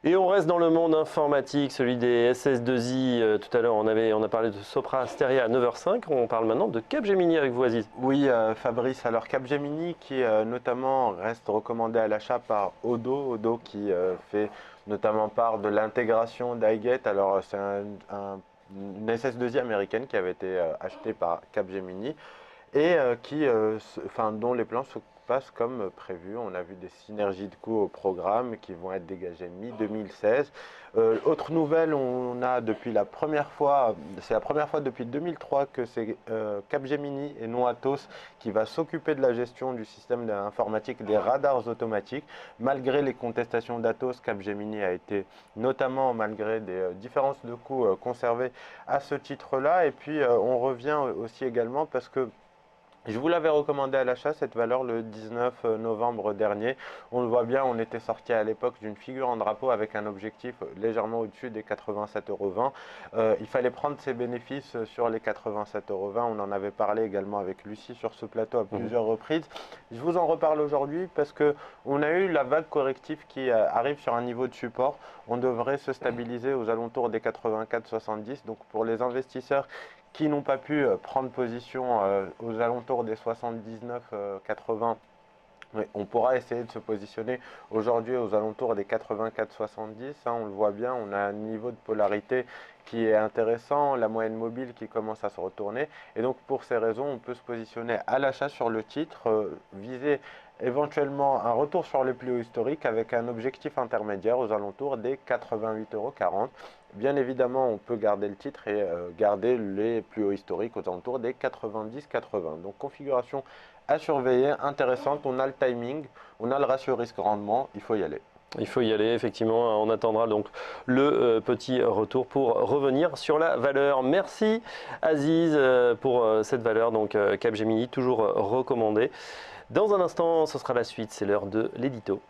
Et on reste dans le monde informatique, celui des SS2I. Tout à l'heure, on a parlé de Sopra Steria à 9h05. On parle maintenant de Capgemini avec vous, Aziz. Oui, Fabrice, alors Capgemini qui notamment reste recommandé à l'achat par Odoo qui fait notamment part de l'intégration d'iGate. Alors c'est une SS2I américaine qui avait été achetée par Capgemini et dont les plans se passent comme prévu. On a vu des synergies de coûts au programme qui vont être dégagées mi-2016. Autre nouvelle, on a depuis la première fois, c'est la première fois depuis 2003 que c'est Capgemini et non Atos qui va s'occuper de la gestion du système informatique des radars automatiques. Malgré les contestations d'Atos, Capgemini a été, notamment malgré des différences de coûts, conservé à ce titre-là. Et puis on revient aussi également parce que je vous l'avais recommandé à l'achat, cette valeur, le 19 novembre dernier. On le voit bien, on était sorti à l'époque d'une figure en drapeau avec un objectif légèrement au-dessus des 87,20 €. Il fallait prendre ses bénéfices sur les 87,20 €. On en avait parlé également avec Lucie sur ce plateau à plusieurs reprises. Je vous en reparle aujourd'hui parce qu'on a eu la vague corrective qui arrive sur un niveau de support. On devrait se stabiliser aux alentours des 84,70. Donc pour les investisseurs qui n'ont pas pu prendre position aux alentours des 79,80, on pourra essayer de se positionner aujourd'hui aux alentours des 84,70. On le voit bien, on a un niveau de polarité qui est intéressant, la moyenne mobile qui commence à se retourner. Et donc pour ces raisons, on peut se positionner à l'achat sur le titre, viser éventuellement un retour sur les plus hauts historiques avec un objectif intermédiaire aux alentours des 88,40 €. Bien évidemment, on peut garder le titre et garder les plus hauts historiques aux alentours des 90,80. Donc configuration à surveiller, intéressante. On a le timing, on a le ratio risque-rendement, il faut y aller. Il faut y aller, effectivement. On attendra donc le petit retour pour revenir sur la valeur. Merci Aziz pour cette valeur. Donc Capgemini, toujours recommandé. Dans un instant, ce sera la suite. C'est l'heure de l'édito.